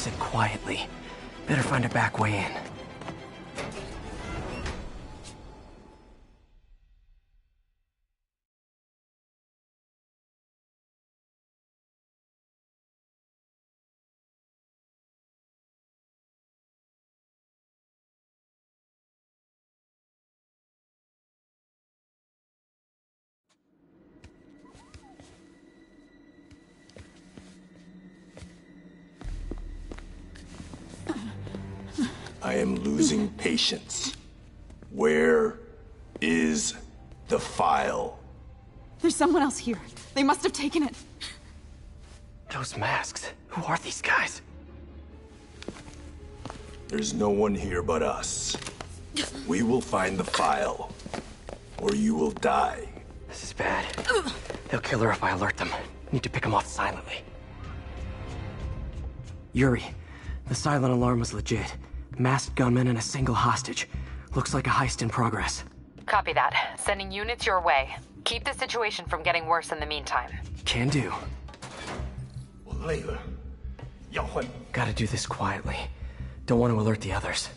Sit quietly. Better find a back way in. I am losing patience. Where is the file? There's someone else here. They must have taken it. Those masks. Who are these guys? There's no one here but us. We will find the file, or you will die. This is bad. They'll kill her if I alert them. Need to pick them off silently. Yuri, the silent alarm was legit. Masked gunmen and a single hostage. Looks like a heist in progress. Copy that. Sending units your way. Keep the situation from getting worse in the meantime. Can do. 我累了，要换。 Gotta do this quietly. Don't want to alert the others.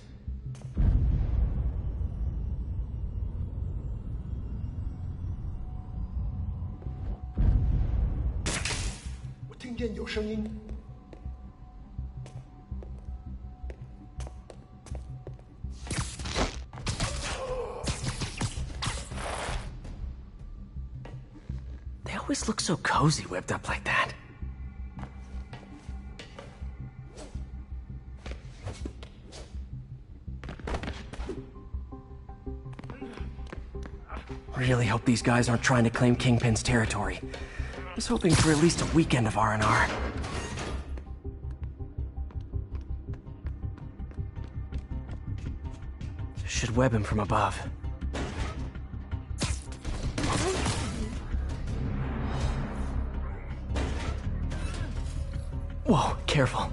我听见有声音。 They always look so cozy whipped up like that. Really hope these guys aren't trying to claim Kingpin's territory. Was hoping for at least a weekend of R&R. Should web him from above. Whoa, careful.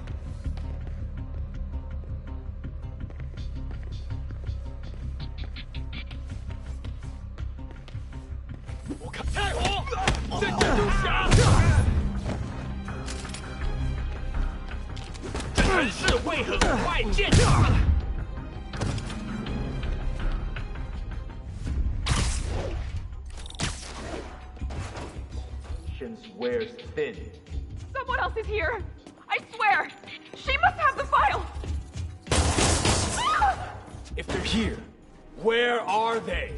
Wears thin. Someone else is here. I swear. She must have the file. If they're here, where are they?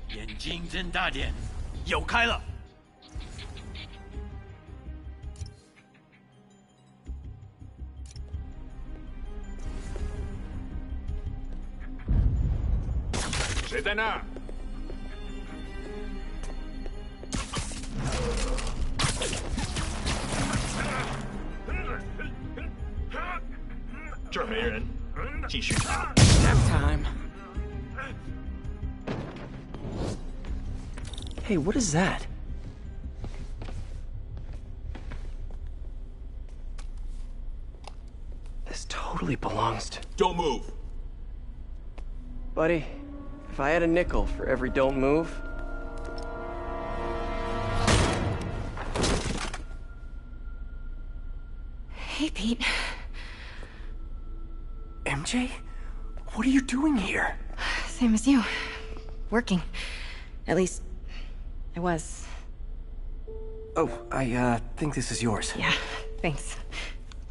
眼睛睁大点，有开了。谁在那儿？这儿没人，继续查。Nap time. Hey, what is that? This totally belongs to... Don't move. Buddy, if I had a nickel for every don't move... Hey, Pete. MJ? What are you doing here? Same as you. Working. At least, I was. Oh, I think this is yours. Yeah, thanks.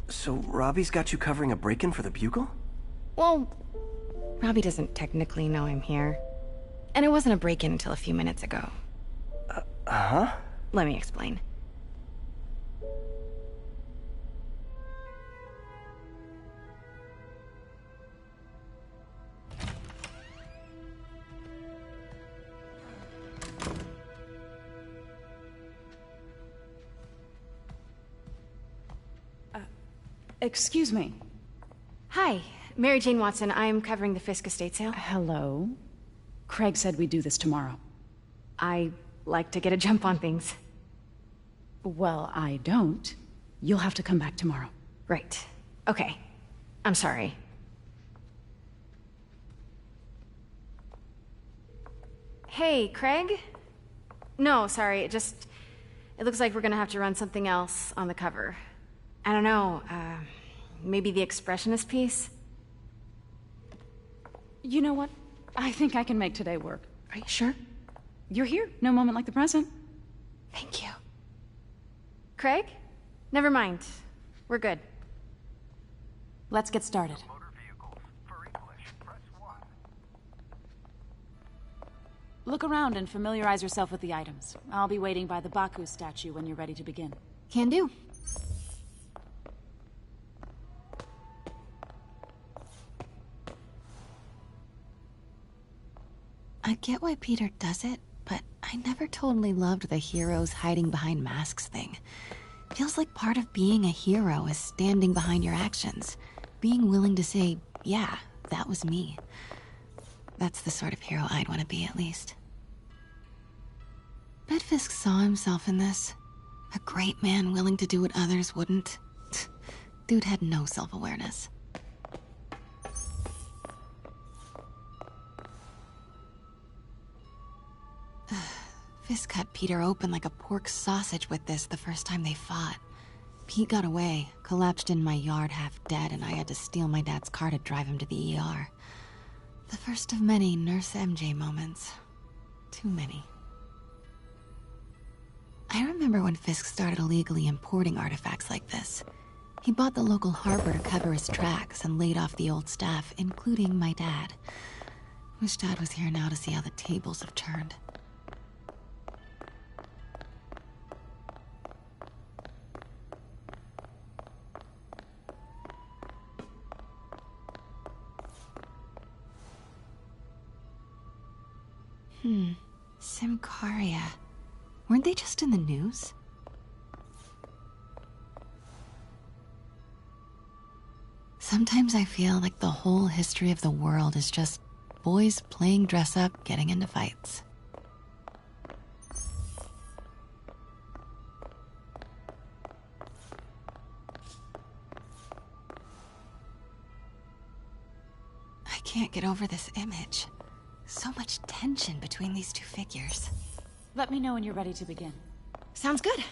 So, Robbie's got you covering a break-in for the Bugle? Well, Robbie doesn't technically know I'm here. And it wasn't a break-in until a few minutes ago. Uh-huh? Let me explain. Excuse me. Hi, Mary Jane Watson. I'm covering the Fisk estate sale. Hello. Craig said we'd do this tomorrow. I like to get a jump on things. Well, I don't. You'll have to come back tomorrow. Right. Okay. I'm sorry. Hey, Craig? No, sorry, it looks like we're gonna have to run something else on the cover. I don't know, maybe the expressionist piece? You know what? I think I can make today work. Are you sure? You're here. No moment like the present. Thank you. Craig? Never mind. We're good. Let's get started. Look around and familiarize yourself with the items. I'll be waiting by the Baku statue when you're ready to begin. Can do. I get why Peter does it, but I never totally loved the heroes hiding behind masks thing. Feels like part of being a hero is standing behind your actions. Being willing to say, yeah, that was me. That's the sort of hero I'd want to be, at least. Bet Fisk saw himself in this. A great man willing to do what others wouldn't. Dude had no self-awareness. Fisk cut Peter open like a pork sausage with this the first time they fought. Pete got away, collapsed in my yard half dead, and I had to steal my dad's car to drive him to the ER. The first of many Nurse MJ moments. Too many. I remember when Fisk started illegally importing artifacts like this. He bought the local harbor to cover his tracks and laid off the old staff, including my dad. Wish Dad was here now to see how the tables have turned. Simcaria. Weren't they just in the news? Sometimes I feel like the whole history of the world is just boys playing dress up, getting into fights. I can't get over this image. So much tension between these two figures. Let me know when you're ready to begin. Sounds good.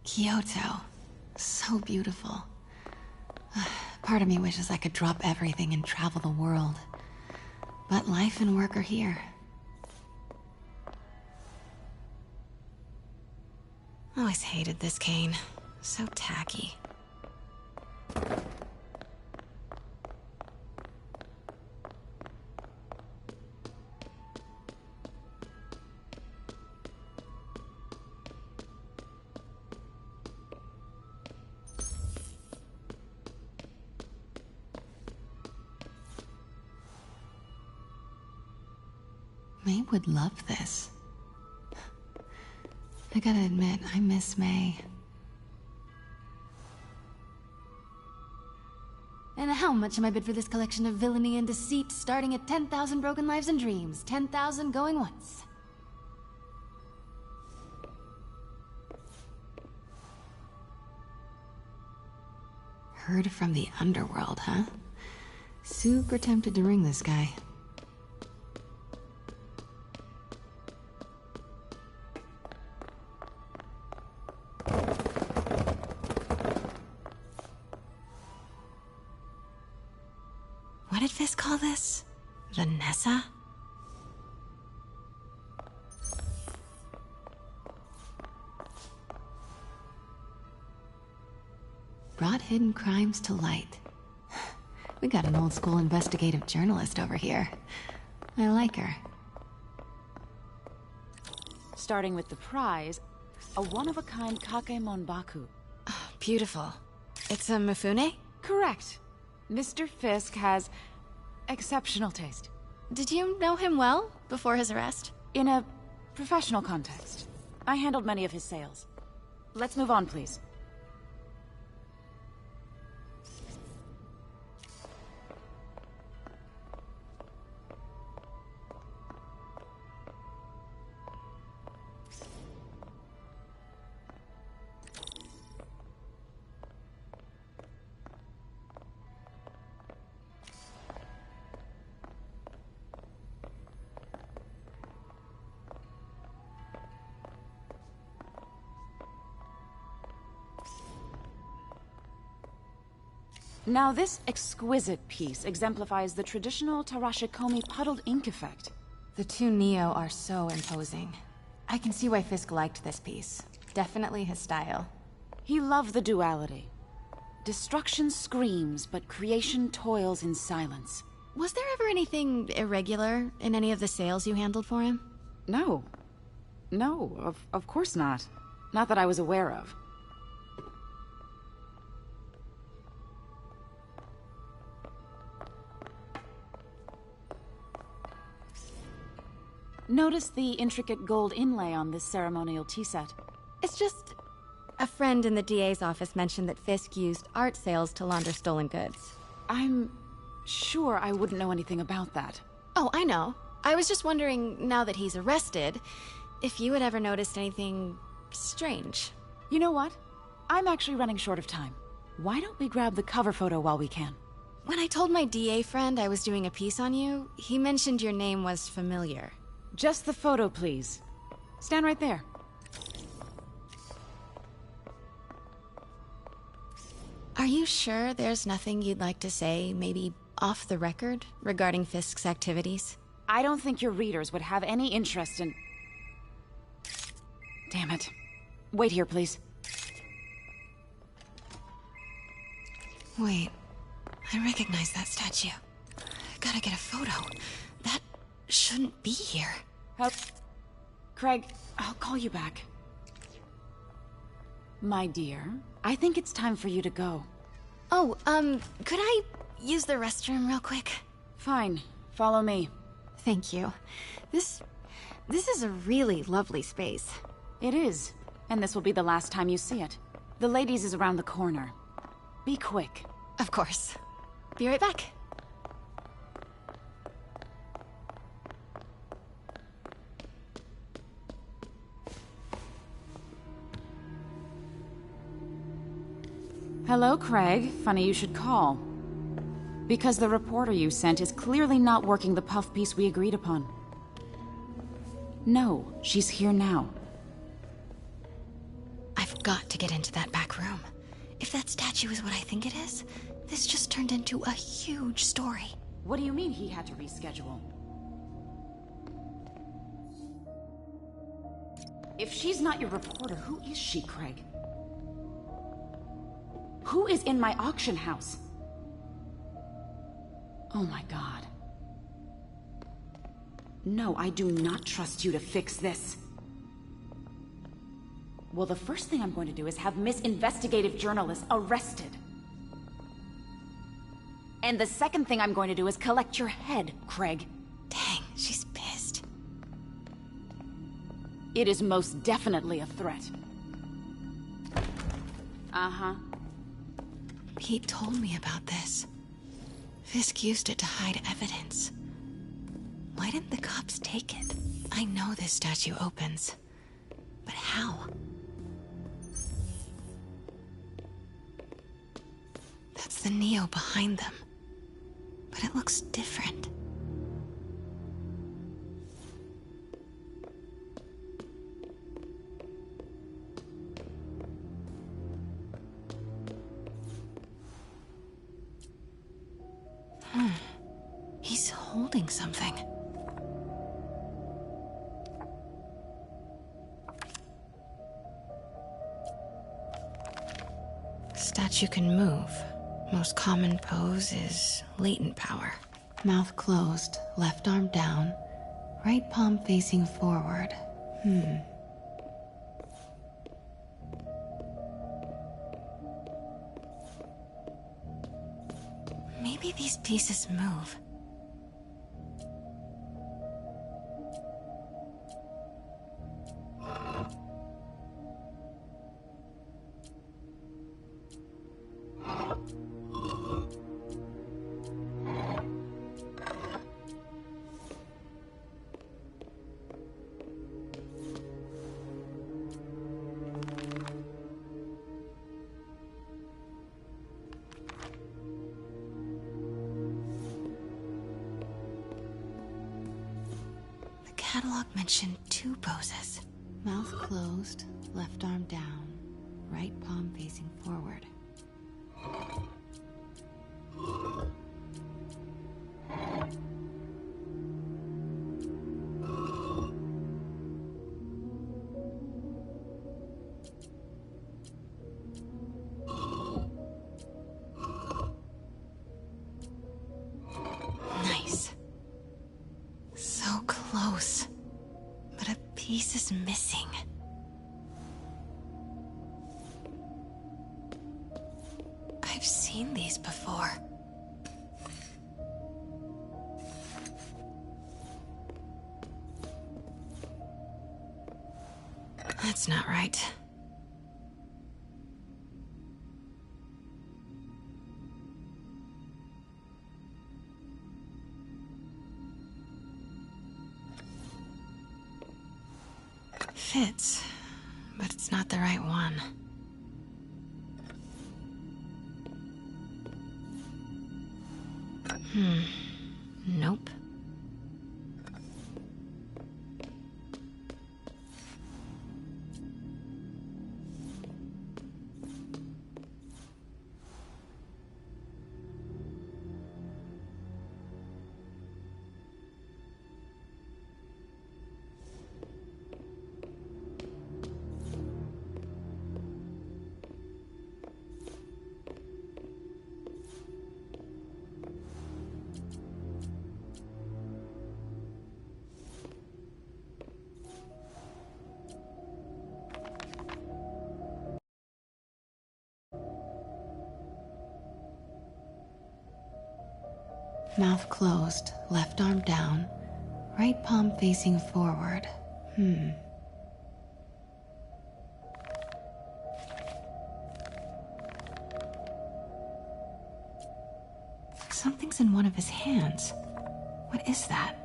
Kyoto. So beautiful. Part of me wishes I could drop everything and travel the world. But life and work are here. Always hated this cane. So tacky. May would love this. I gotta admit, I miss May. And how much am I bid for this collection of villainy and deceit, starting at 10,000 broken lives and dreams, 10,000 going once? Heard from the underworld, huh? Super tempted to ring this guy. What did Fisk call this? Vanessa? Brought hidden crimes to light. We got an old school investigative journalist over here. I like her. Starting with the prize, a one-of-a-kind Kakemon Baku. Beautiful. It's a Mifune? Correct. Mr. Fisk has exceptional taste. Did you know him well before his arrest? In a professional context, I handled many of his sales. Let's move on, please. Now this exquisite piece exemplifies the traditional Tarashikomi puddled ink effect. The two Neo are so imposing. I can see why Fisk liked this piece. Definitely his style. He loved the duality. Destruction screams, but creation toils in silence. Was there ever anything irregular in any of the sales you handled for him? No. No, of course not. Not that I was aware of. Notice the intricate gold inlay on this ceremonial tea set. It's just... a friend in the DA's office mentioned that Fisk used art sales to launder stolen goods. I'm sure I wouldn't know anything about that. Oh, I know. I was just wondering, now that he's arrested, if you had ever noticed anything strange. You know what? I'm actually running short of time. Why don't we grab the cover photo while we can? When I told my DA friend I was doing a piece on you, he mentioned your name was familiar. Just the photo, please. Stand right there. Are you sure there's nothing you'd like to say, maybe off the record, regarding Fisk's activities? I don't think your readers would have any interest in... Damn it. Wait here, please. Wait, I recognize that statue. Gotta get a photo. That shouldn't be here. Craig, I'll call you back. My dear, I think it's time for you to go. Oh, could I use the restroom real quick? Fine. Follow me. Thank you. This is a really lovely space. It is. And this will be the last time you see it. The ladies is around the corner. Be quick. Of course. Be right back. Hello, Craig. Funny you should call. Because the reporter you sent is clearly not working the puff piece we agreed upon. No, she's here now. I've got to get into that back room. If that statue is what I think it is, this just turned into a huge story. What do you mean he had to reschedule? If she's not your reporter, who is she, Craig? Who is in my auction house? Oh my god. No, I do not trust you to fix this. Well, the first thing I'm going to do is have Miss Investigative Journalist arrested. And the second thing I'm going to do is collect your head, Craig. Dang, she's pissed. It is most definitely a threat. Uh-huh. Pete told me about this. Fisk used it to hide evidence. Why didn't the cops take it? I know this statue opens. But how? That's the Neo behind them. But it looks different. He's holding something. Statue can move. Most common pose is latent power. Mouth closed, left arm down, right palm facing forward. Maybe these pieces move. The catalog mentioned 2 poses. Mouth closed, left arm down, right palm facing forward. piece is missing. I've seen these before. That's not right. Fits, but it's not the right one. Nope. Mouth closed, left arm down, right palm facing forward. Something's in one of his hands. What is that?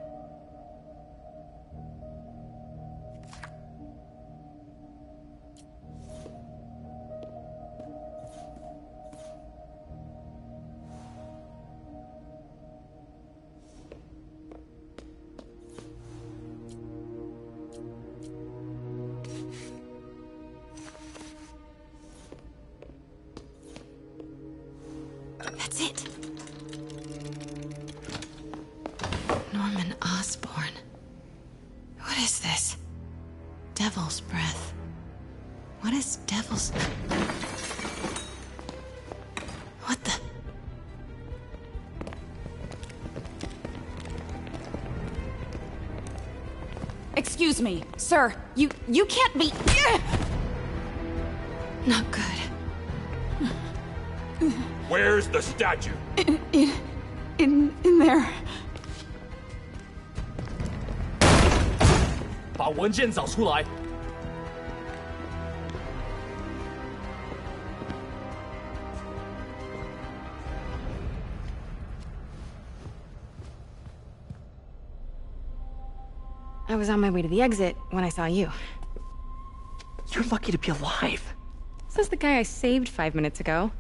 That's it. Norman Osborn. What is this? Devil's breath. What is devil's... What the... Excuse me, sir. You can't be... Not good. Where's the statue? In there. 把文件找出来。 I was on my way to the exit when I saw you. You're lucky to be alive. Says the guy I saved 5 minutes ago.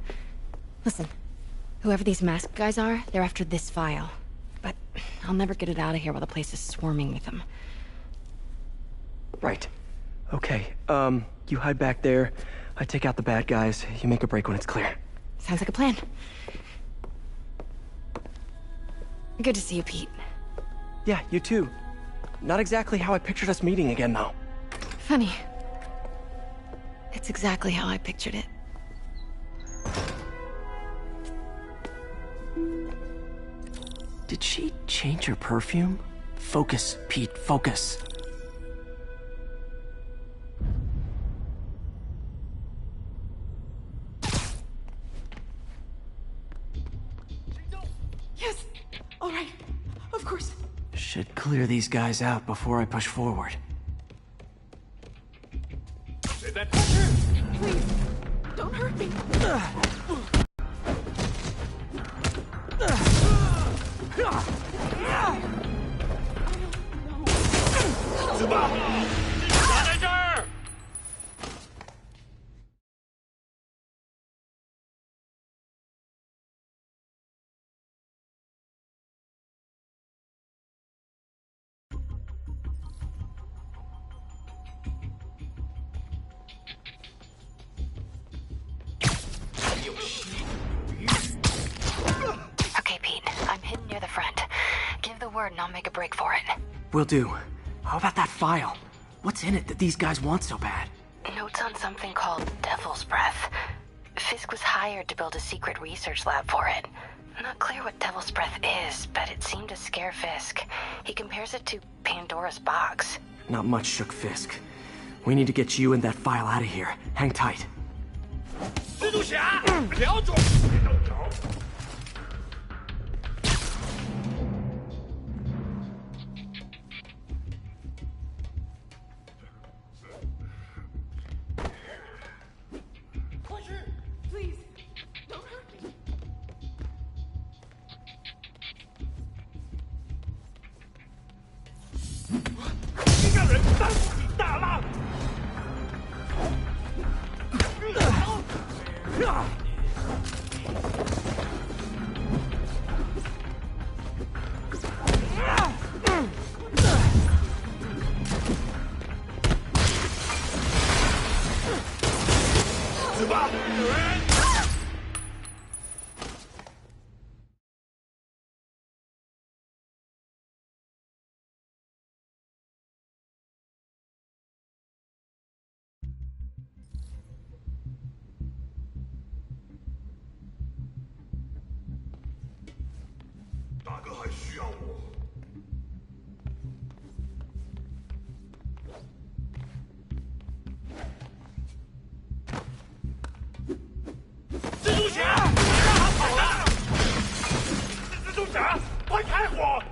Listen, whoever these masked guys are, they're after this file. But I'll never get it out of here while the place is swarming with them. Right. Okay, you hide back there. I take out the bad guys. You make a break when it's clear. Sounds like a plan. Good to see you, Pete. Yeah, you too. Not exactly how I pictured us meeting again, though. Funny. It's exactly how I pictured it. Did she change her perfume? Focus, Pete, focus. Yes! All right. Of course. Should clear these guys out before I push forward. Please, don't hurt me. Okay, Pete. I'm hidden near the front. Give the word and I'll make a break for it. Will do. How about that file? What's in it that these guys want so bad? Notes on something called Devil's Breath. Fisk was hired to build a secret research lab for it. Not clear what Devil's Breath is, but it seemed to scare Fisk. He compares it to Pandora's box. not much shook Fisk. We need to get you and that file out of here. Hang tight. 蜘蛛侠，瞄准！ 一个人担不起大浪。死吧！ 大哥还需要我？蜘蛛侠，别让他跑了！蜘蛛侠，快开火！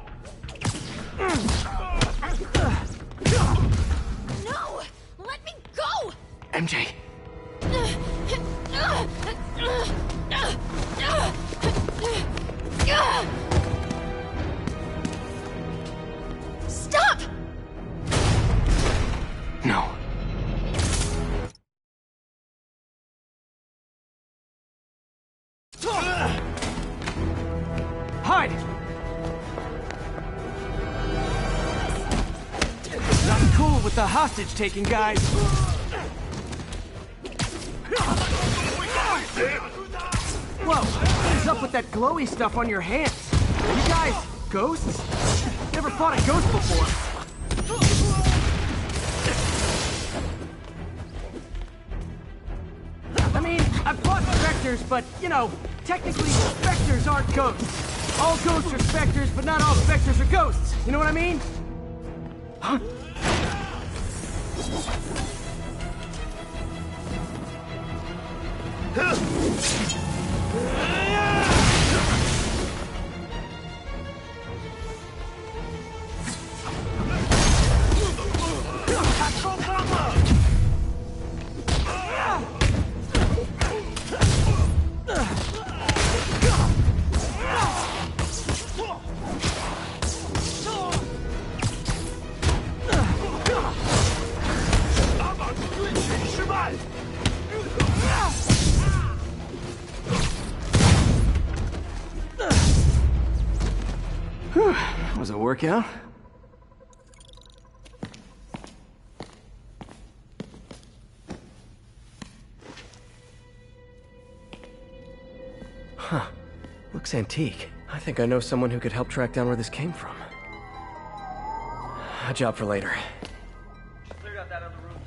No! Let me go! MJ! Stop! No. Hide! Not cool with the hostage-taking, guys. Whoa, what's up with that glowy stuff on your hands? Are you guys ghosts? Never fought a ghost before. I mean, I've fought specters, but, you know, technically specters aren't ghosts. All ghosts are specters, but not all specters are ghosts. You know what I mean? Huh? Was it a workout? Huh. Looks antique. I think I know someone who could help track down where this came from. A job for later. Cleared out that other room.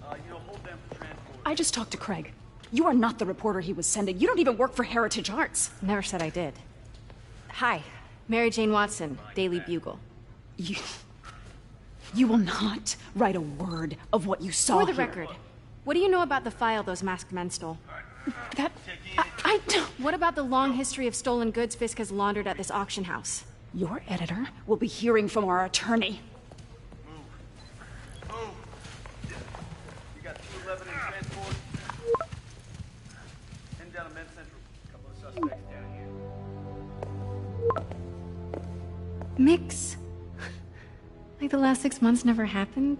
Hold them for transport. I just talked to Craig. You are not the reporter he was sending. You don't even work for Heritage Arts. Never said I did. Hi, Mary Jane Watson, Daily Bugle. You will not write a word of what you saw For the here. record, what do you know about the file those masked men stole? That... I don't... What about the long history of stolen goods Fisk has laundered at this auction house? Your editor will be hearing from our attorney. Move. You got 211 in transport. Heading down to Men's Central. A couple of suspects down here. Mix. Like the last 6 months never happened?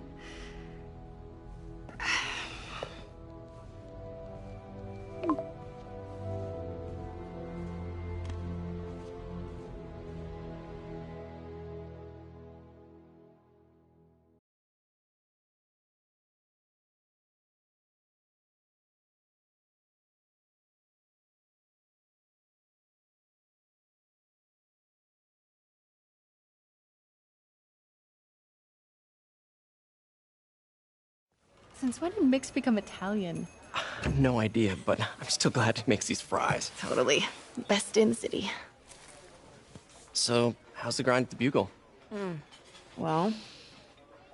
Since when did Mix become Italian? I have no idea, but I'm still glad he makes these fries. Totally. Best in the city. So, how's the grind at the Bugle? Well,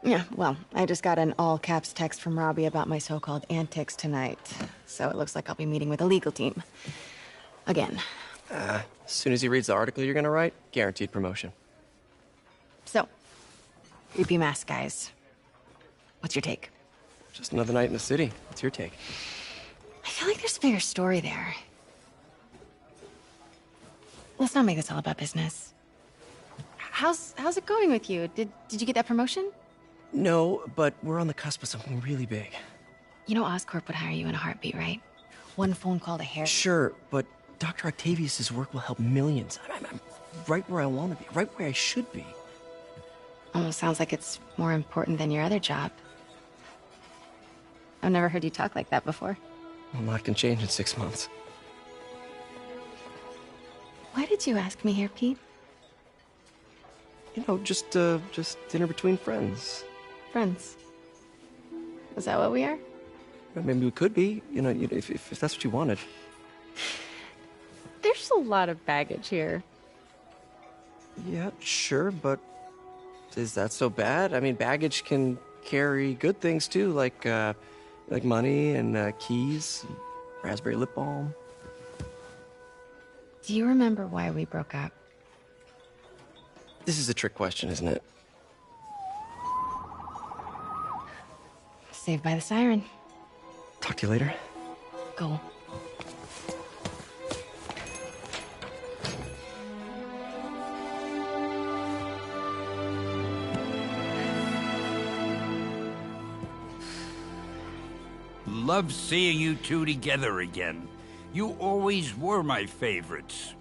Yeah, well, I just got an all-caps text from Robbie about my so-called antics tonight. So it looks like I'll be meeting with the legal team. Again. As soon as he reads the article you're gonna write, guaranteed promotion. So, creepy mask guys. What's your take? Just another night in the city. What's your take? I feel like there's a bigger story there. Let's not make this all about business. How's it going with you? Did you get that promotion? No, but we're on the cusp of something really big. You know Oscorp would hire you in a heartbeat, right? One phone call to Harry. Sure, but Dr. Octavius's work will help millions. I'm right where I want to be, right where I should be. Almost sounds like it's more important than your other job. I've never heard you talk like that before. A lot can change in 6 months. Why did you ask me here, Pete? You know, just dinner between friends. Friends. Is that what we are? Maybe we could be, you know, if that's what you wanted. There's a lot of baggage here. Yeah, sure, but is that so bad? I mean, baggage can carry good things too, like money and keys, and raspberry lip balm. Do you remember why we broke up? This is a trick question, isn't it? Saved by the siren. Talk to you later. Go. Love seeing you two together again. You always were my favorites.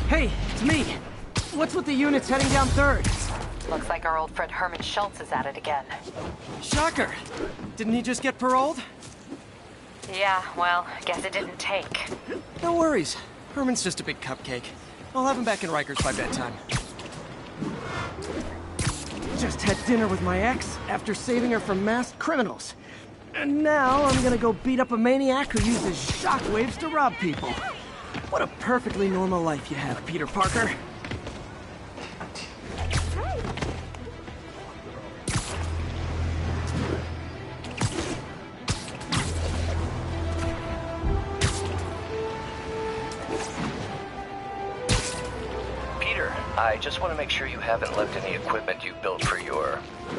Hey, it's me. What's with the units heading down 3rd? Looks like our old friend Herman Schultz is at it again. Shocker. Didn't he just get paroled? Yeah, well, guess it didn't take. No worries. Herman's just a big cupcake. I'll have him back in Rikers by bedtime. Just had dinner with my ex after saving her from masked criminals. And now I'm gonna go beat up a maniac who uses shockwaves to rob people. What a perfectly normal life you have, Peter Parker. Peter, I just want to make sure you haven't left any equipment you built for your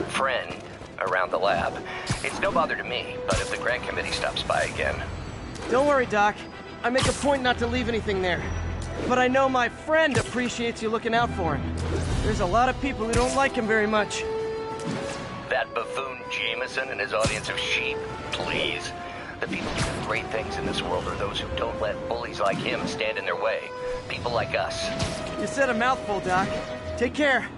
friend around the lab. It's no bother to me, but if the grant committee stops by again... Don't worry, Doc. I make a point not to leave anything there. But I know my friend appreciates you looking out for him. There's a lot of people who don't like him very much. That buffoon Jameson and his audience of sheep? Please. The people who do great things in this world are those who don't let bullies like him stand in their way. People like us. You said a mouthful, Doc. Take care.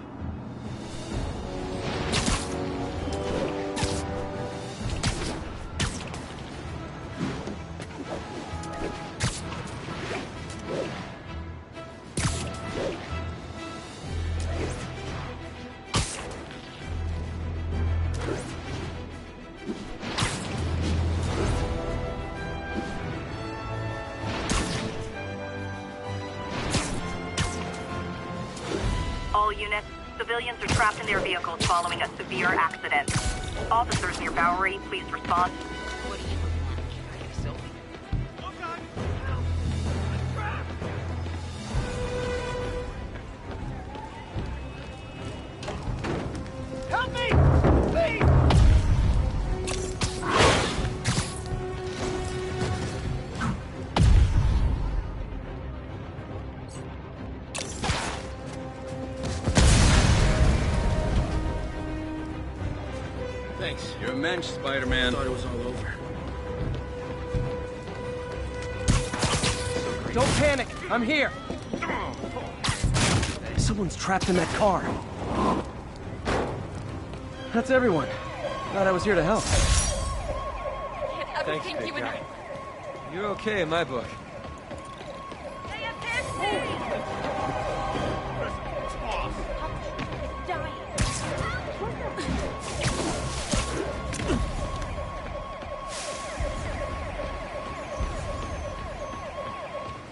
All units, civilians are trapped in their vehicles following a severe accident. Officers near Bowery, please respond. Help me! Please! Thanks. You're a mensch, Spider-Man. Thought it was all over. Don't panic. I'm here. Someone's trapped in that car. That's everyone. Thought I was here to help. Thanks, big guy. You're okay in my book.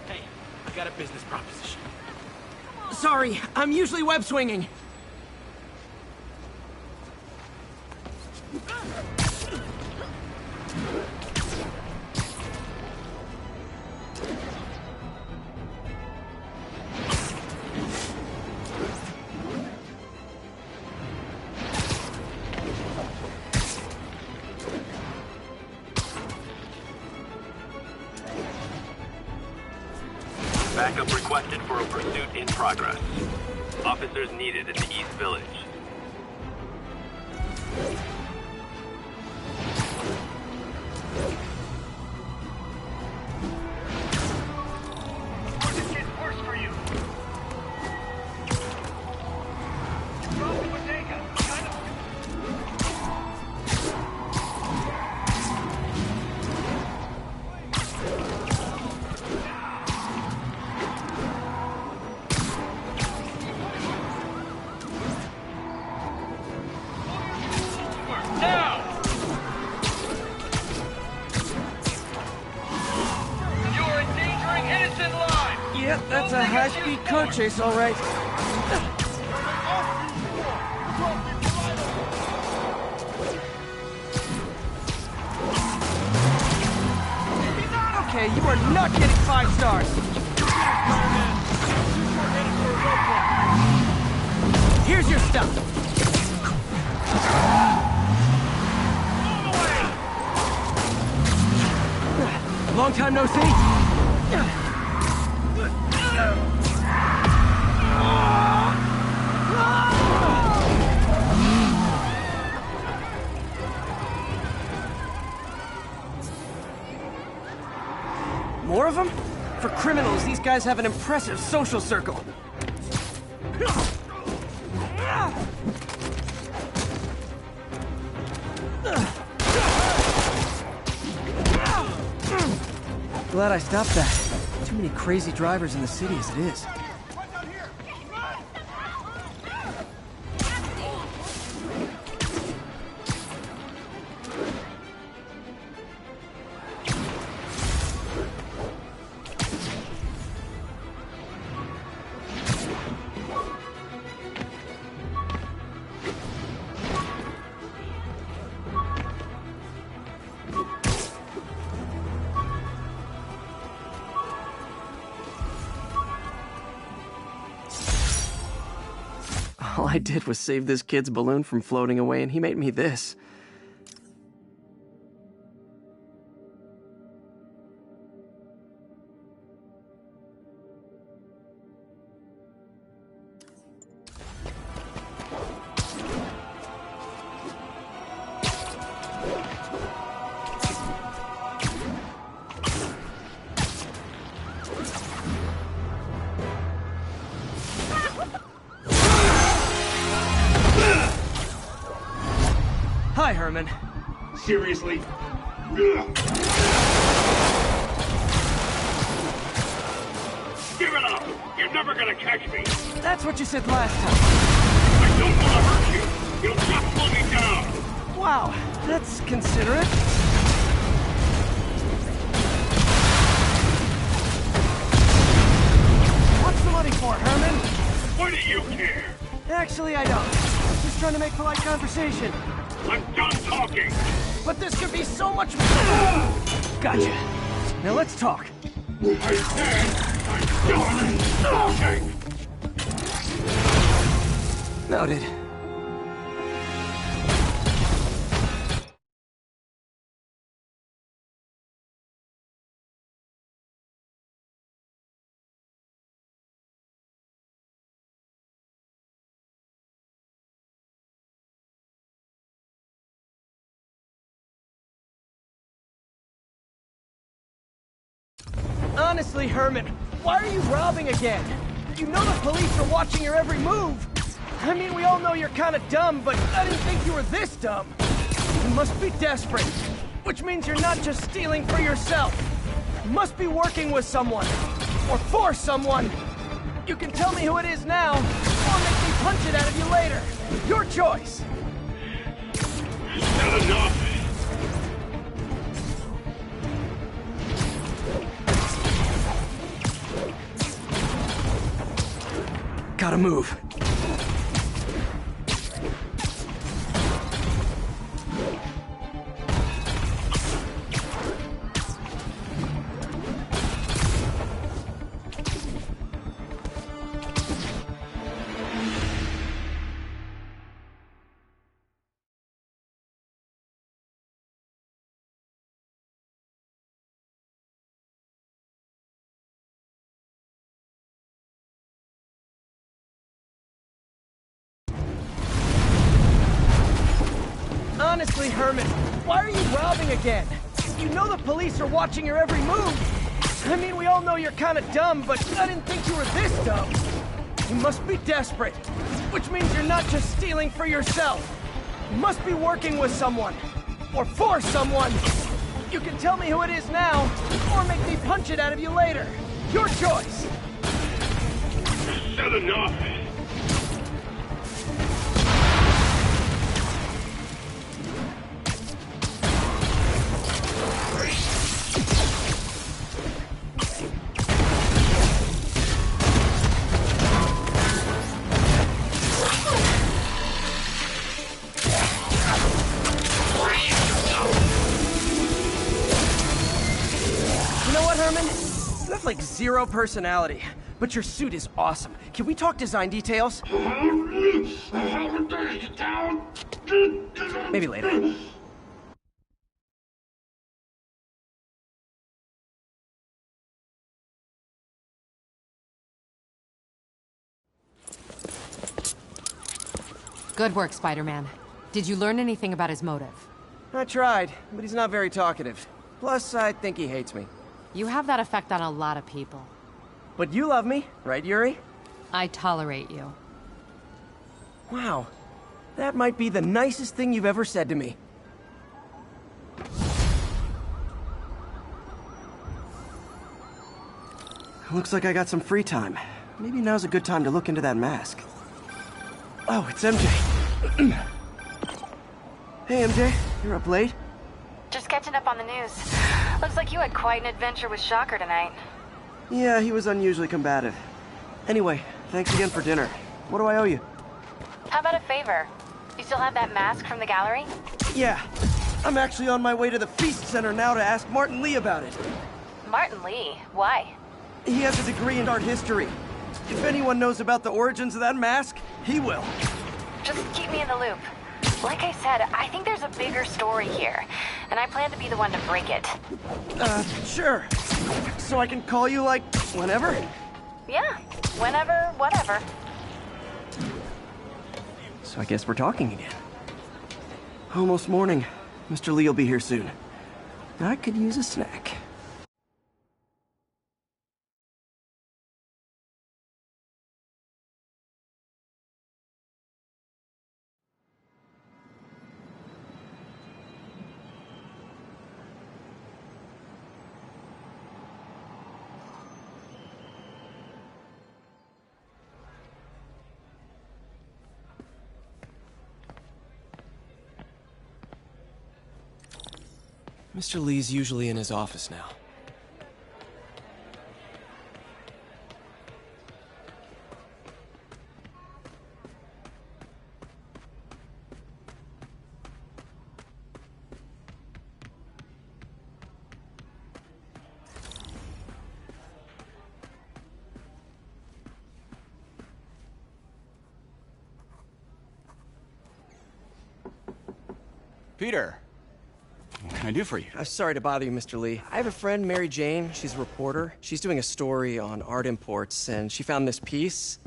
Hey, I got a business proposition. Sorry, I'm usually web swinging. Backup requested for a pursuit in progress. Officers needed in the East Village. This gets worse for you. Drop the bodega. Yep, that's a high-speed car chase, all right. Okay, you are not getting 5 stars. Here's your stuff. Long time no see. More of them? For criminals, these guys have an impressive social circle. Glad I stopped that. Too many crazy drivers in the city as it is. All I did was save this kid's balloon from floating away, and he made me this. Hi, Herman. Seriously? Give it up! You're never gonna catch me! That's what you said last time. I don't want to hurt you! You'll just slow me down! Wow, that's considerate. What's the money for, Herman? Why do you care? Actually, I don't. Just trying to make polite conversation. I'm done talking! But this could be so much more! Gotcha. Now let's talk. I said I'm done talking! Noted. Honestly, Herman, why are you robbing again? You know the police are watching your every move. I mean, we all know you're kind of dumb, but I didn't think you were this dumb. You must be desperate, which means you're not just stealing for yourself. You must be working with someone. Or for someone. You can tell me who it is now, or make me punch it out of you later. Your choice. Not enough. Gotta move. Honestly, Herman, why are you robbing again? You know the police are watching your every move. I mean, we all know you're kind of dumb, but I didn't think you were this dumb. You must be desperate, which means you're not just stealing for yourself. You must be working with someone, or for someone. You can tell me who it is now, or make me punch it out of you later. Your choice. Not enough. You have like zero personality, but your suit is awesome. Can we talk design details? Maybe later. Good work, Spider-Man. Did you learn anything about his motive? I tried, but he's not very talkative. Plus, I think he hates me. You have that effect on a lot of people. But you love me, right, Yuri? I tolerate you. Wow. That might be the nicest thing you've ever said to me. Looks like I got some free time. Maybe now's a good time to look into that mask. Oh, it's MJ. Hey, MJ. You're up late? Just catching up on the news. Looks like you had quite an adventure with Shocker tonight. Yeah, he was unusually combative. Anyway, thanks again for dinner. What do I owe you? How about a favor? You still have that mask from the gallery? Yeah. I'm actually on my way to the Feast Center now to ask Martin Lee about it. Martin Lee? Why? He has a degree in art history. If anyone knows about the origins of that mask, he will. Just keep me in the loop. Like I said, I think there's a bigger story here, and I plan to be the one to break it. Sure. So I can call you, like, whenever? Yeah, whenever, whatever. So I guess we're talking again. Almost morning. Mr. Lee will be here soon. I could use a snack. Mr. Lee's usually in his office now. Peter, what can I do for you? Sorry to bother you, Mr. Lee. I have a friend, Mary Jane. She's a reporter. She's doing a story on art imports, and she found this piece.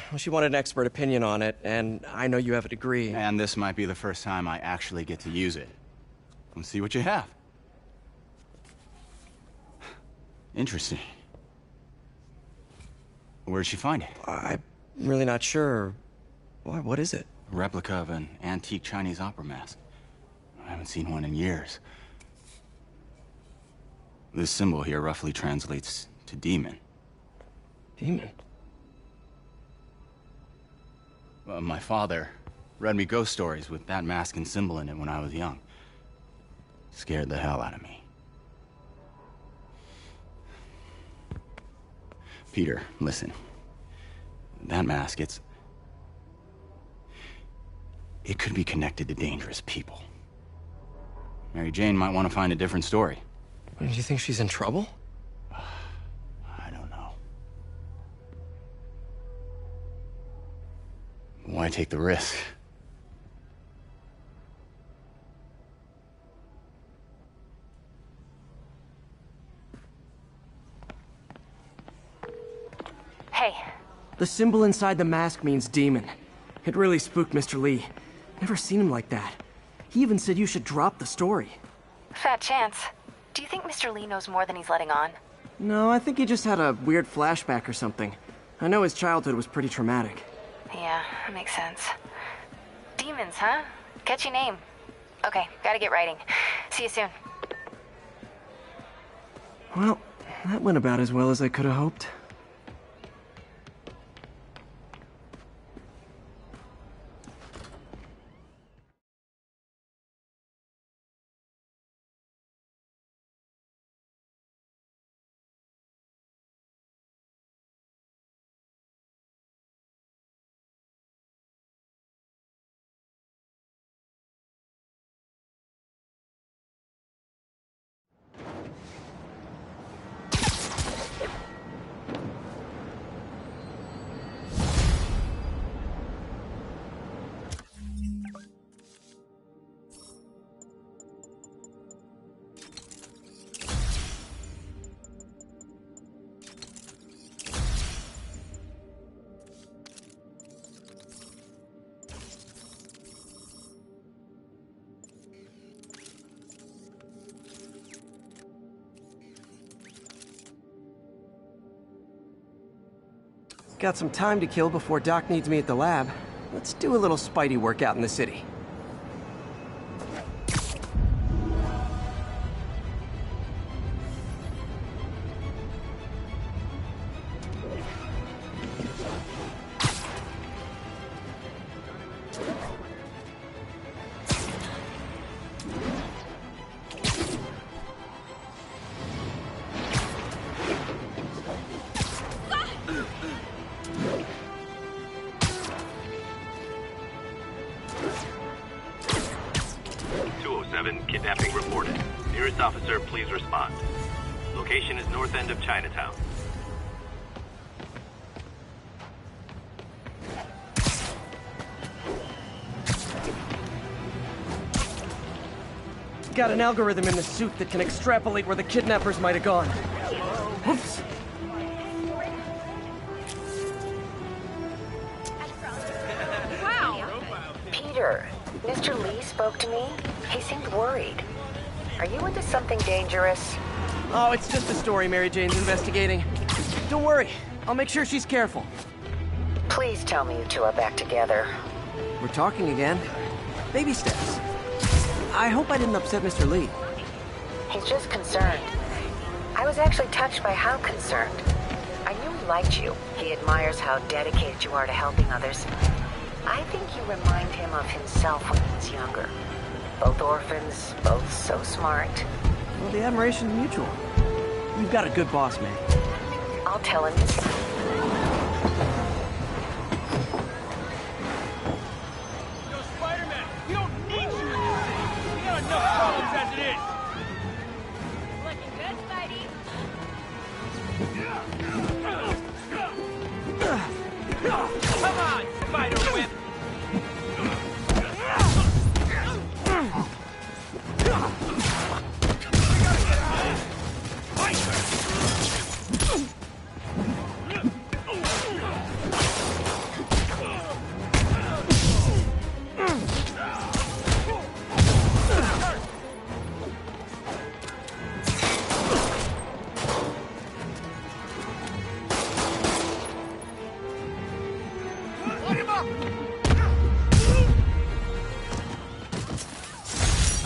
Well, she wanted an expert opinion on it, and I know you have a degree. And this might be the first time I actually get to use it. Let's see what you have. Interesting. Where'd she find it? I'm really not sure. What is it? A replica of an antique Chinese opera mask. I haven't seen one in years. This symbol here roughly translates to demon. Demon? My father read me ghost stories with that mask and symbol in it when I was young. Scared the hell out of me. Peter, listen. That mask, it could be connected to dangerous people. Mary Jane might want to find a different story. Do you think she's in trouble? I don't know. Why take the risk? Hey. The symbol inside the mask means demon. It really spooked Mr. Lee. Never seen him like that. He even said you should drop the story. Fat chance. Do you think Mr. Lee knows more than he's letting on? No, I think he just had a weird flashback or something. I know his childhood was pretty traumatic. Yeah, that makes sense. Demons, huh? Catchy name. Okay, gotta get writing. See you soon. Well, that went about as well as I could have hoped. Got some time to kill before Doc needs me at the lab. Let's do a little Spidey workout in the city. Kidnapping reported. Nearest officer, please respond. Location is north end of Chinatown. Got an algorithm in the suit that can extrapolate where the kidnappers might have gone. Whoops. Wow. Peter, Mr. Lee spoke to me. He seemed worried. Are you into something dangerous? Oh, it's just a story Mary Jane's investigating. Don't worry. I'll make sure she's careful. Please tell me you two are back together. We're talking again. Baby steps. I hope I didn't upset Mr. Lee. He's just concerned. I was actually touched by how concerned. I knew he liked you. He admires how dedicated you are to helping others. I think you remind him of himself when he was younger. Both orphans, both so smart. Well, the admiration's mutual. You've got a good boss, man. I'll tell him this. Yo, Spider-Man, we don't need you in this thing. We got enough problems as it is. Looking good, Spidey. Come on, Spider-Whip.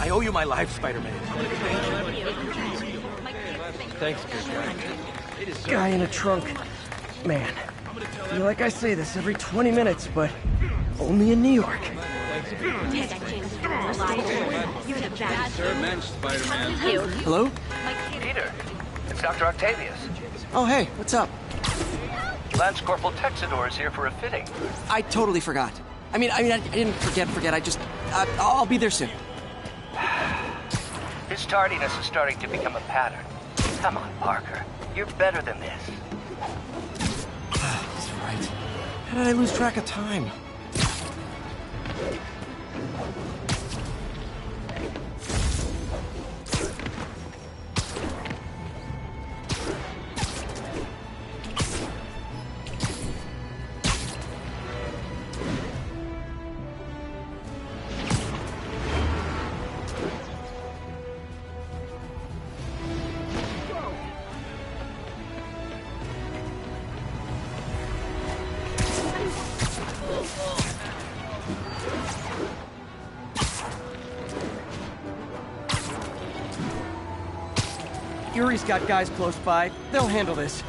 I owe you my life, Spider-Man. Thanks, good guy. Guy in a trunk. Man, I feel like I say this every 20 minutes, but only in New York. Sir, man, Spider-Man. Hello? Peter, it's Dr. Octavius. Oh, hey, what's up? Lance Corporal Texador is here for a fitting. I totally forgot. I didn't forget. I'll be there soon. His tardiness is starting to become a pattern. Come on, Parker. You're better than this. That's right. How did I lose track of time? Yuri's got guys close by. They'll handle this.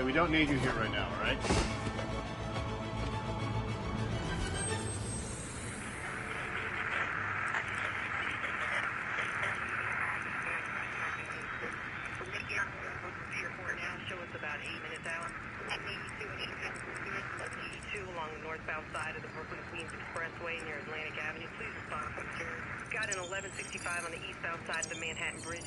We don't need you here right now, all right? Show us about 8 minutes out. 82 along the northbound side of the Brooklyn-Queens Expressway near Atlantic Avenue. Please respond. Got an 1165 on the eastbound side of the Manhattan Bridge.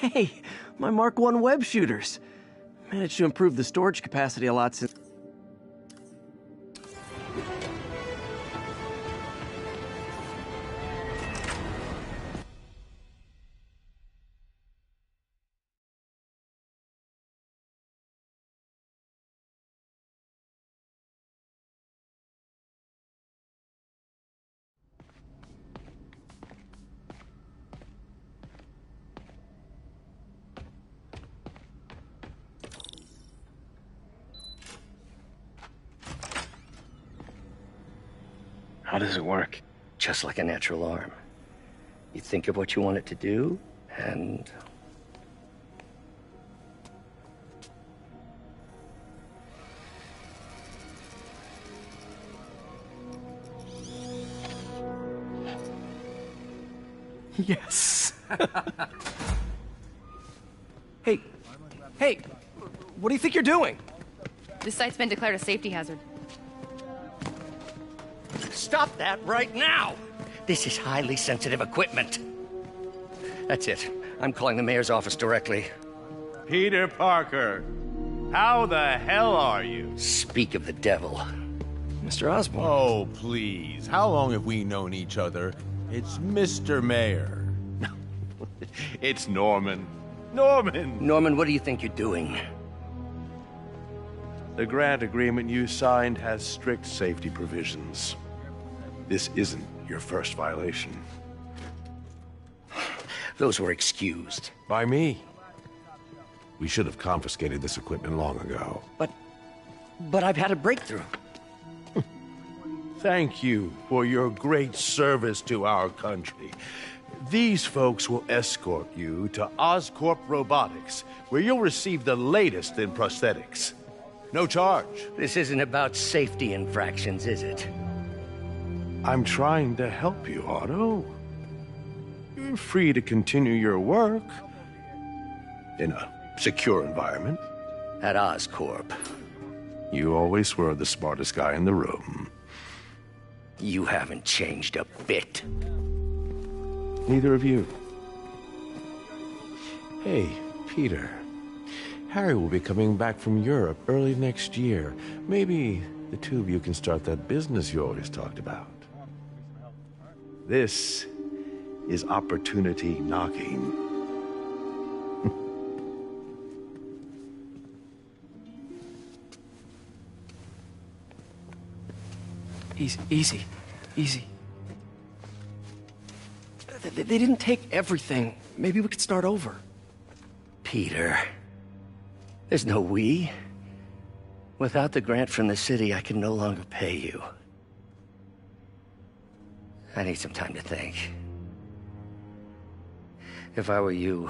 Hey, my Mark I web shooters. Managed to improve the storage capacity a lot since... How does it work? Just like a natural arm. You think of what you want it to do, and... Yes. Hey, what do you think you're doing? This site's been declared a safety hazard. Stop that right now! This is highly sensitive equipment. That's it. I'm calling the mayor's office directly. Peter Parker, how the hell are you? Speak of the devil. Mr. Osborn. Oh, please. How long have we known each other? It's Mr. Mayor. It's Norman. Norman! Norman, what do you think you're doing? The grant agreement you signed has strict safety provisions. This isn't your first violation. Those were excused. By me. We should have confiscated this equipment long ago. But I've had a breakthrough. Thank you for your great service to our country. These folks will escort you to Oscorp Robotics, where you'll receive the latest in prosthetics. No charge. This isn't about safety infractions, is it? I'm trying to help you, Otto. You're free to continue your work in a secure environment. At Oscorp. You always were the smartest guy in the room. You haven't changed a bit. Neither of you. Hey, Peter. Harry will be coming back from Europe early next year. Maybe the two of you can start that business you always talked about. This is opportunity knocking. Easy. They didn't take everything. Maybe we could start over. Peter, there's no we. Without the grant from the city, I can no longer pay you. I need some time to think. If I were you,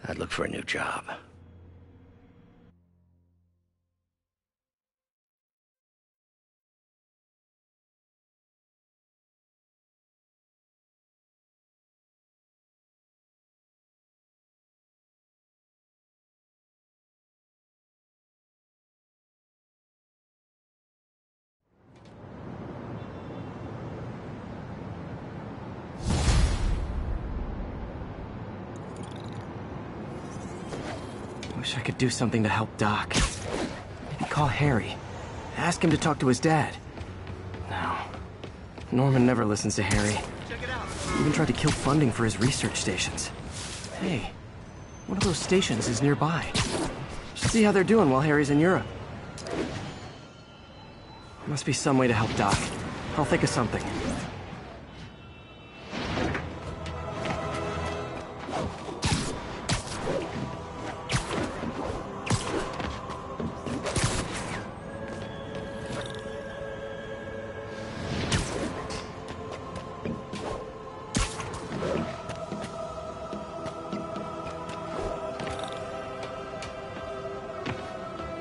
I'd look for a new job. Wish I could do something to help Doc. Maybe call Harry. Ask him to talk to his dad. No. Norman never listens to Harry. He even tried to kill funding for his research stations. Hey, one of those stations is nearby. Should see how they're doing while Harry's in Europe. There must be some way to help Doc. I'll think of something.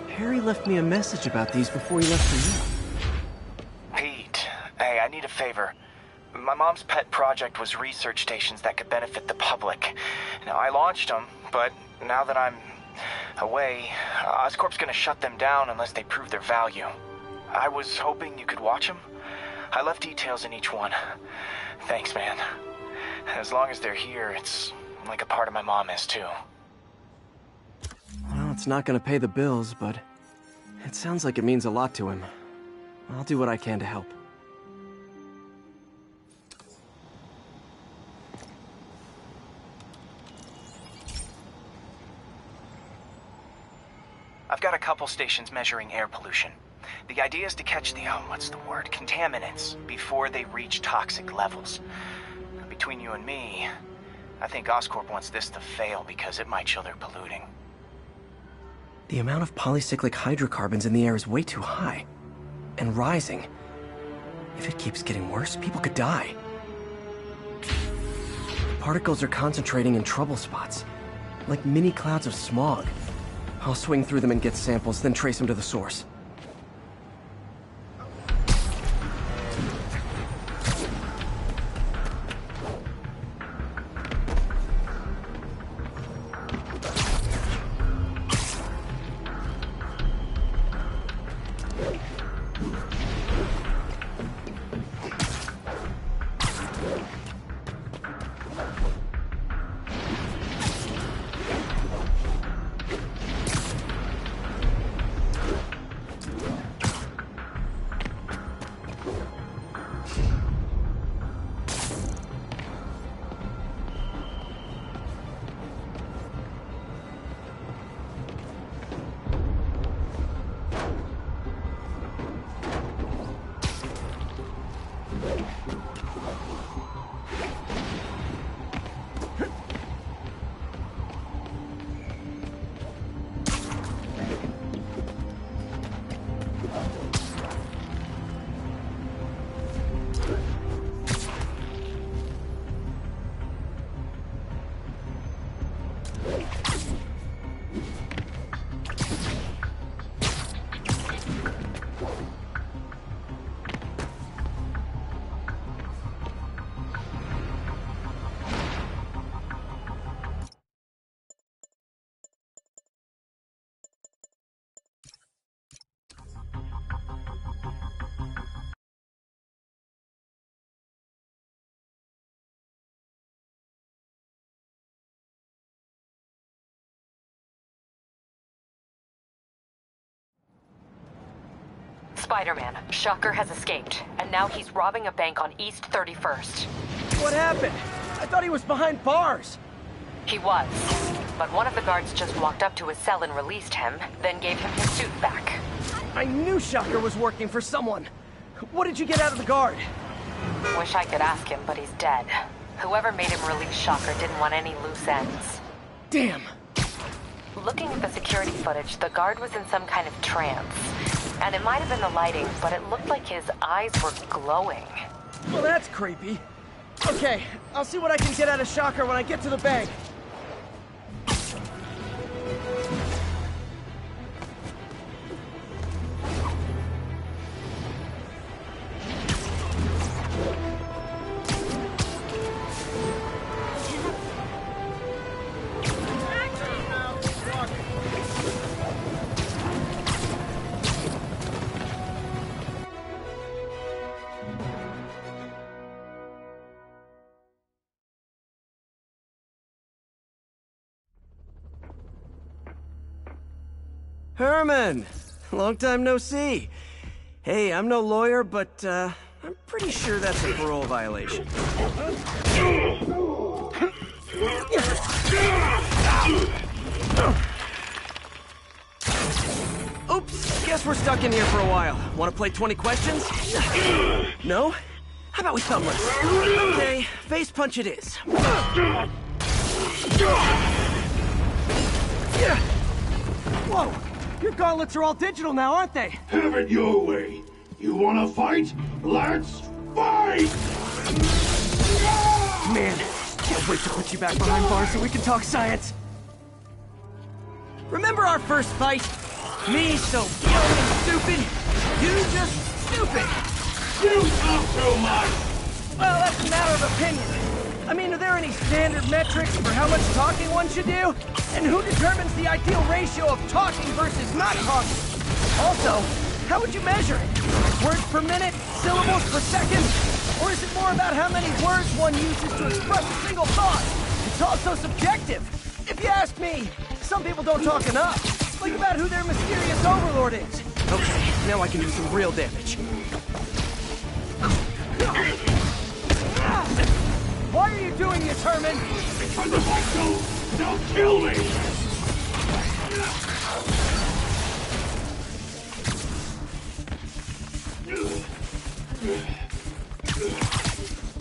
Harry left me a message about these before he left for you. Pete, hey, I need a favor. My mom's pet project was research stations that could benefit the public. Now, I launched them, but now that I'm away, Oscorp's gonna shut them down unless they prove their value. I was hoping you could watch them. I left details in each one. Thanks, man. As long as they're here, it's like a part of my mom is, too. Well, it's not gonna pay the bills, but it sounds like it means a lot to him. I'll do what I can to help. I've got a couple stations measuring air pollution. The idea is to catch the, contaminants before they reach toxic levels. Between you and me, I think Oscorp wants this to fail because it might show they're polluting. The amount of polycyclic hydrocarbons in the air is way too high. And rising. If it keeps getting worse, people could die. Particles are concentrating in trouble spots, like mini clouds of smog. I'll swing through them and get samples, then trace them to the source. Spider-Man, Shocker has escaped, and now he's robbing a bank on East 31st. What happened? I thought he was behind bars. He was, but one of the guards just walked up to his cell and released him, then gave him his suit back. I knew Shocker was working for someone. What did you get out of the guard? Wish I could ask him, but he's dead. Whoever made him release Shocker didn't want any loose ends. Damn. Looking at the security footage, the guard was in some kind of trance. And it might have been the lighting, but it looked like his eyes were glowing. Well, that's creepy. Okay, I'll see what I can get out of Shocker when I get to the bank. Herman! Long time no see. Hey, I'm no lawyer, but, I'm pretty sure that's a parole violation. Oops, guess we're stuck in here for a while. Want to play 20 questions? No? How about we thumbless? Okay, face punch it is. Whoa! Your gauntlets are all digital now, aren't they? Have it your way. You wanna fight? Let's fight! Man, can't wait to put you back behind bars so we can talk science. Remember our first fight? Me so young and stupid, you just stupid. You talk too much! Well, that's a matter of opinion. I mean, are there any standard metrics for how much talking one should do? And who determines the ideal ratio of talking versus not talking? Also, how would you measure it? Words per minute? Syllables per second? Or is it more about how many words one uses to express a single thought? It's also subjective. If you ask me, some people don't talk enough. Like about who their mysterious overlord is. Okay, now I can do some real damage. Why are you doing this, Herman? Because if I don't, they'll kill me!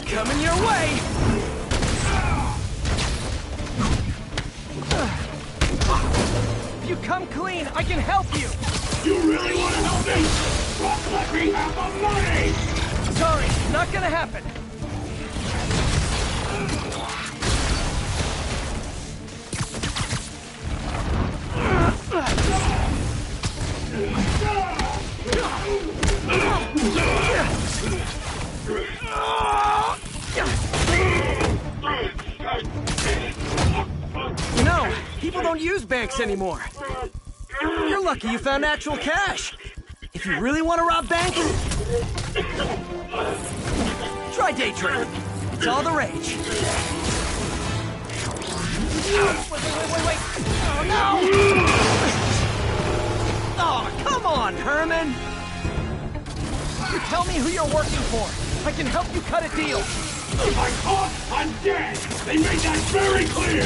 Coming your way! If you come clean, I can help you! You really want to help me? Just let me have the money! Sorry, not gonna happen. You know, people don't use banks anymore. You're lucky you found actual cash. If you really want to rob banks, try day trading. It's all the rage. Wait. Oh, no! Oh, come on, Herman! You tell me who you're working for. I can help you cut a deal. If I'm caught, I'm dead! They made that very clear!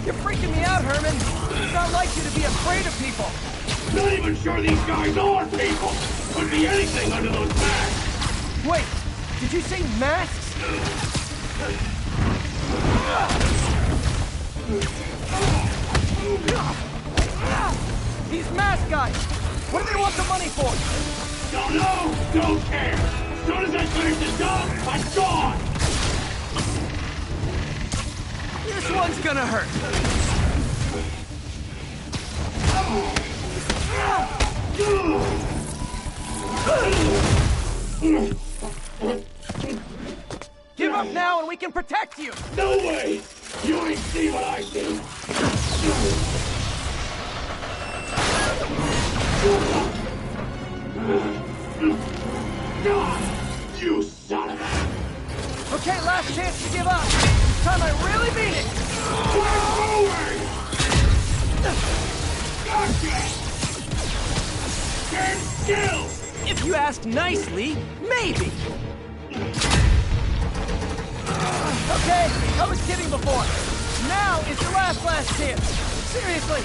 You're freaking me out, Herman. It's not like you to be afraid of people. Not even sure these guys are people! Could be anything under those masks! Wait, did you say masks? These mask guys! What do they want the money for? Don't know! Don't care! As soon as I finish this job, I'm gone! This one's gonna hurt. Give up now and we can protect you! No way! You ain't see what I see! asked nicely, maybe. Okay, I was kidding before. Now is your last chance. Seriously.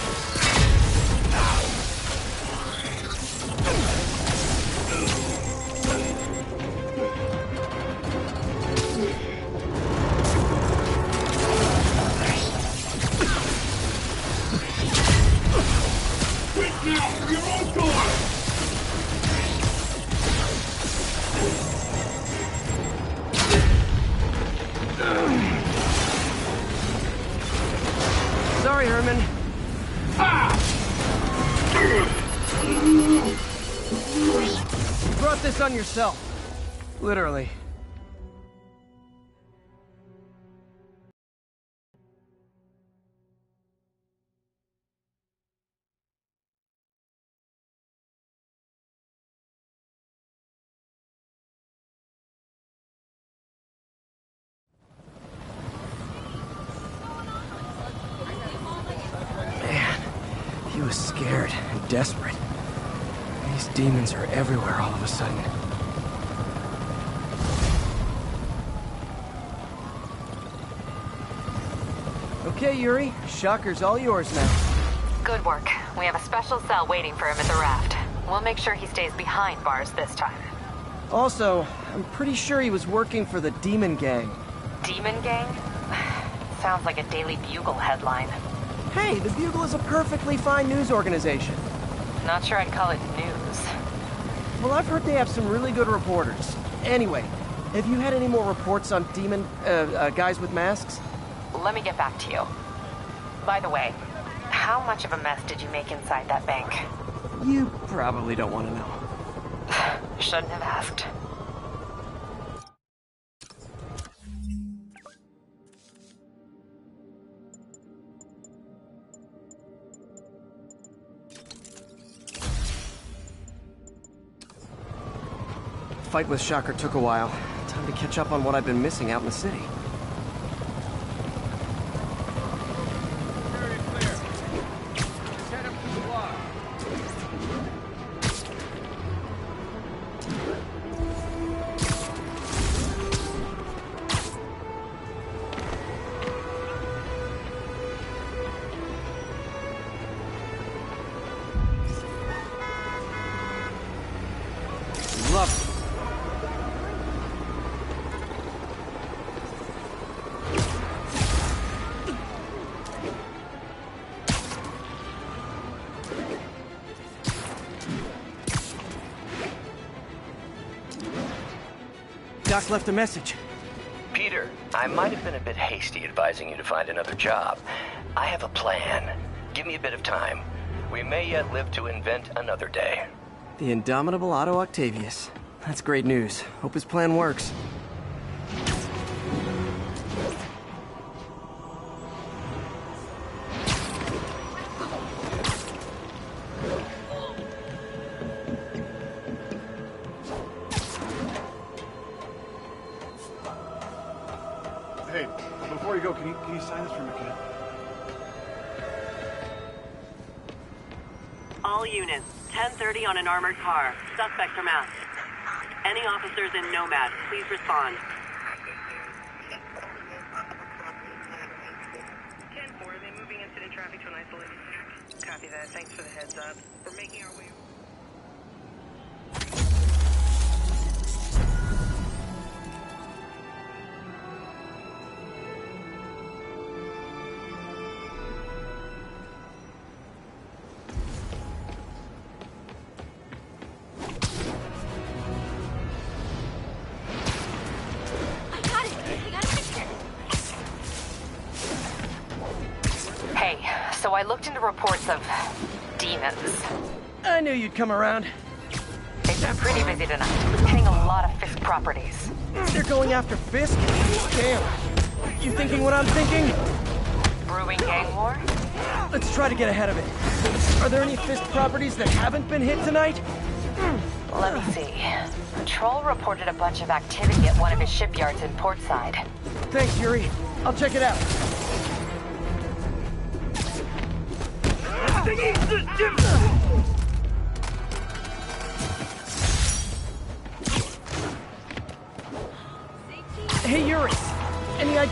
Sorry, Herman. You brought this on yourself. Literally. He was scared and desperate. These demons are everywhere all of a sudden. Okay, Yuri. Shocker's all yours now. Good work. We have a special cell waiting for him at the raft. We'll make sure he stays behind bars this time. Also, I'm pretty sure he was working for the Demon Gang. Demon Gang? Sounds like a Daily Bugle headline. Hey, the Bugle is a perfectly fine news organization. Not sure I'd call it news. Well, I've heard they have some really good reporters. Anyway, have you had any more reports on demon, guys with masks? Let me get back to you. By the way, how much of a mess did you make inside that bank? You probably don't want to know. Shouldn't have asked. Fight with Shocker took a while. Time to catch up on what I've been missing out in the city. Doc left a message. Peter, I might have been a bit hasty advising you to find another job. I have a plan. Give me a bit of time. We may yet live to invent another day. The indomitable Otto Octavius. That's great news. Hope his plan works. Hey, before you go, can you sign this for me, kid? All units, 10:30 on an armored car. Suspects are masked. Any officers in Nomad, please respond. 10-4, are they moving incident traffic to an isolated? Copy that. Thanks for the heads up. We're making our way... So I looked into reports of demons. I knew you'd come around. They've been pretty busy tonight, hitting a lot of Fisk properties. They're going after Fisk? Damn. You thinking what I'm thinking? Brewing gang war? Let's try to get ahead of it. Are there any Fisk properties that haven't been hit tonight? Let me see. Patrol reported a bunch of activity at one of his shipyards in Portside. Thanks, Yuri. I'll check it out.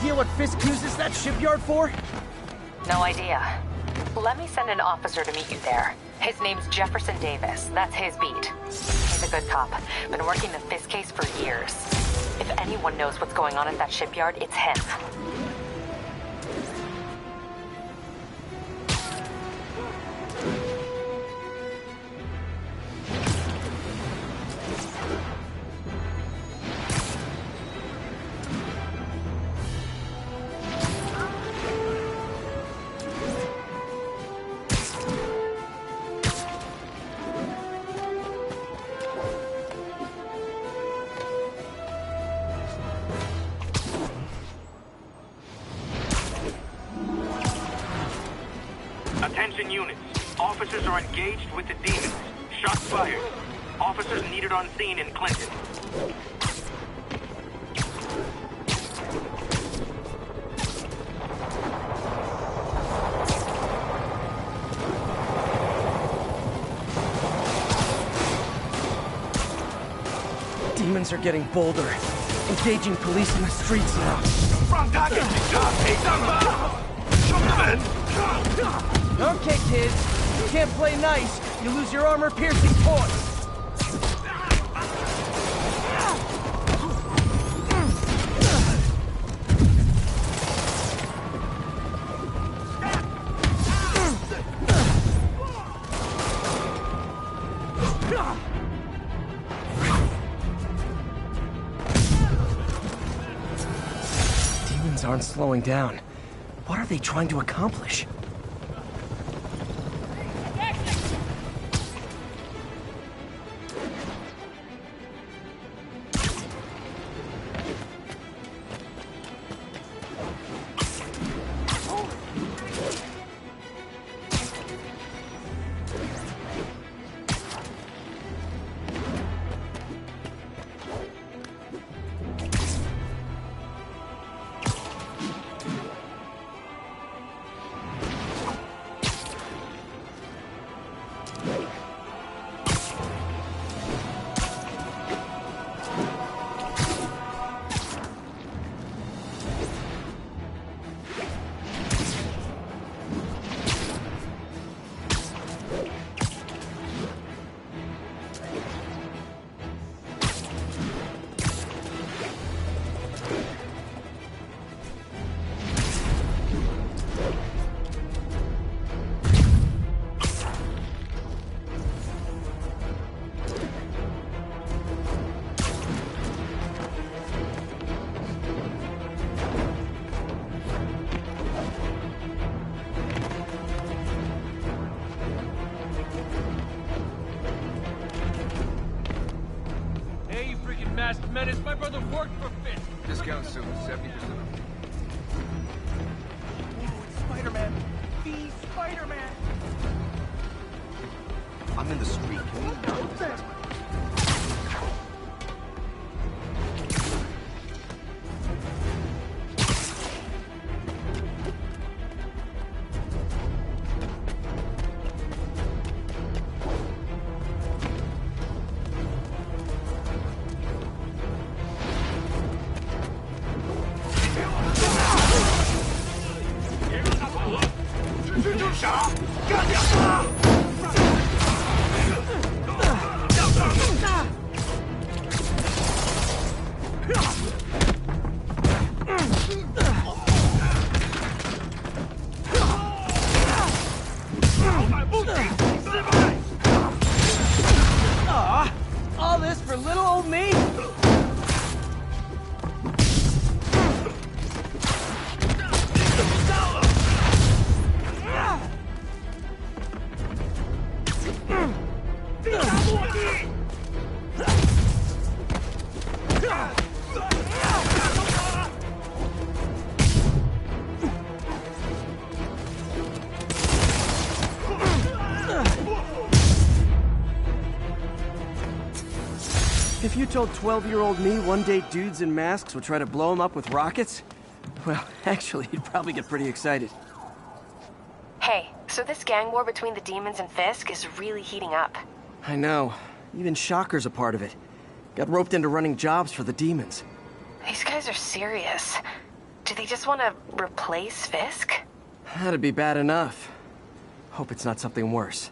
idea what Fisk uses that shipyard for? No idea. Let me send an officer to meet you there. His name's Jefferson Davis. That's his beat. He's a good cop. Been working the Fisk case for years. If anyone knows what's going on at that shipyard, it's him. Attention units. Officers are engaged with the demons. Shots fired. Officers needed on scene in Clinton. Demons are getting bolder. Engaging police in the streets now. Okay, kids. You can't play nice. You lose your armor-piercing toys. Demons aren't slowing down. What are they trying to accomplish? Masked Menace, my brother worked for Fisk. Discount soon, 70% off. It's Spider-Man. The Spider-Man. I'm in the street. Can we not discuss my... All this for little old me? If you told 12-year-old me one day dudes in masks would try to blow him up with rockets, well, actually, he'd probably get pretty excited. Hey, so this gang war between the demons and Fisk is really heating up. I know. Even Shocker's a part of it. Got roped into running jobs for the demons. These guys are serious. Do they just want to replace Fisk? That'd be bad enough. Hope it's not something worse.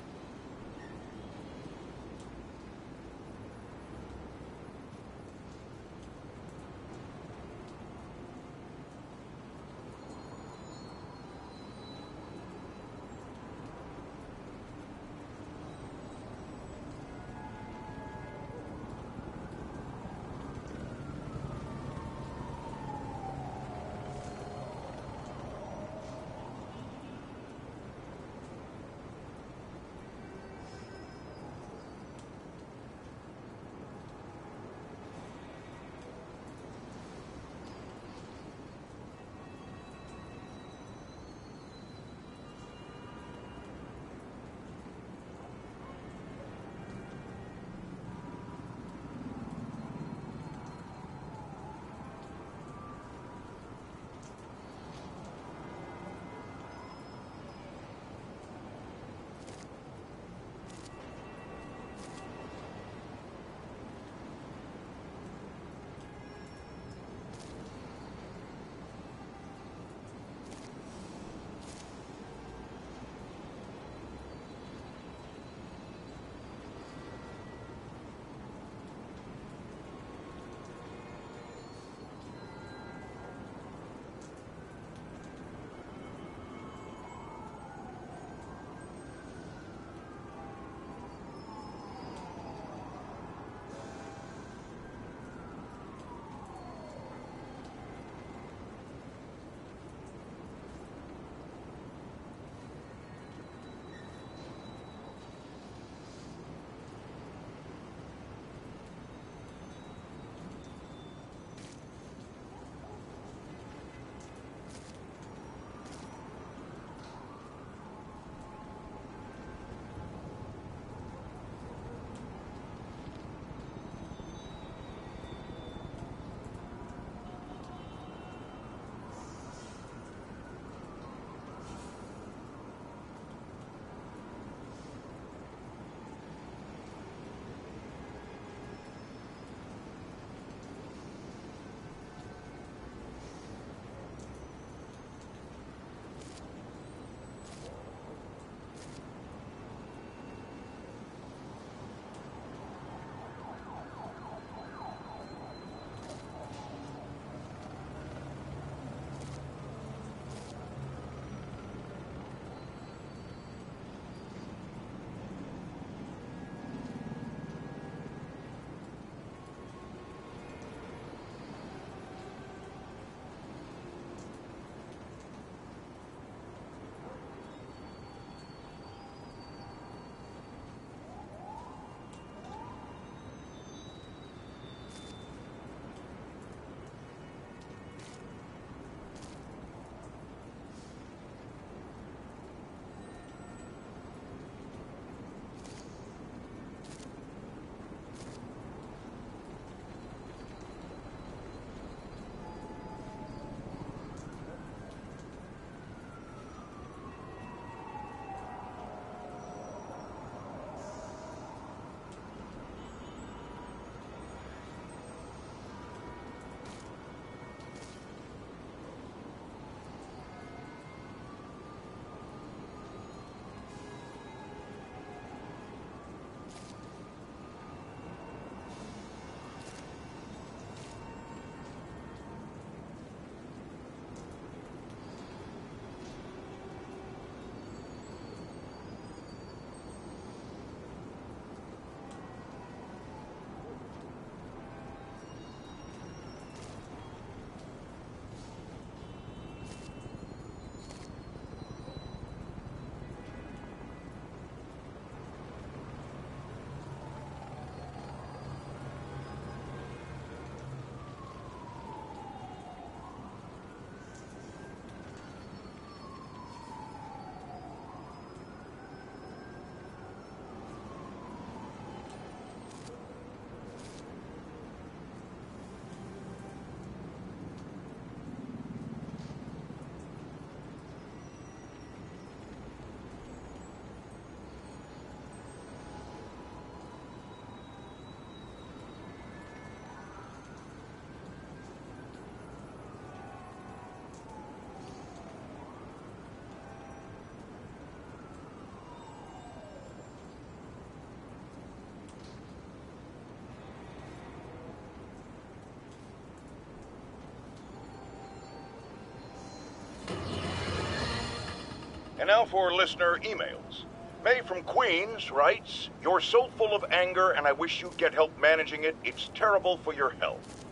now for listener emails. May from Queens writes, "You're so full of anger and I wish you'd get help managing it. It's terrible for your health."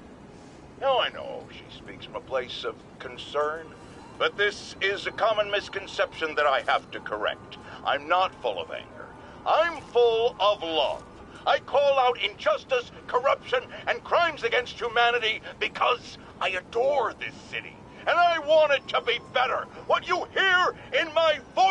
Now I know she speaks from a place of concern, but this is a common misconception that I have to correct. I'm not full of anger. I'm full of love. I call out injustice, corruption, and crimes against humanity because I adore this city. And I want it to be better. What you hear in my voice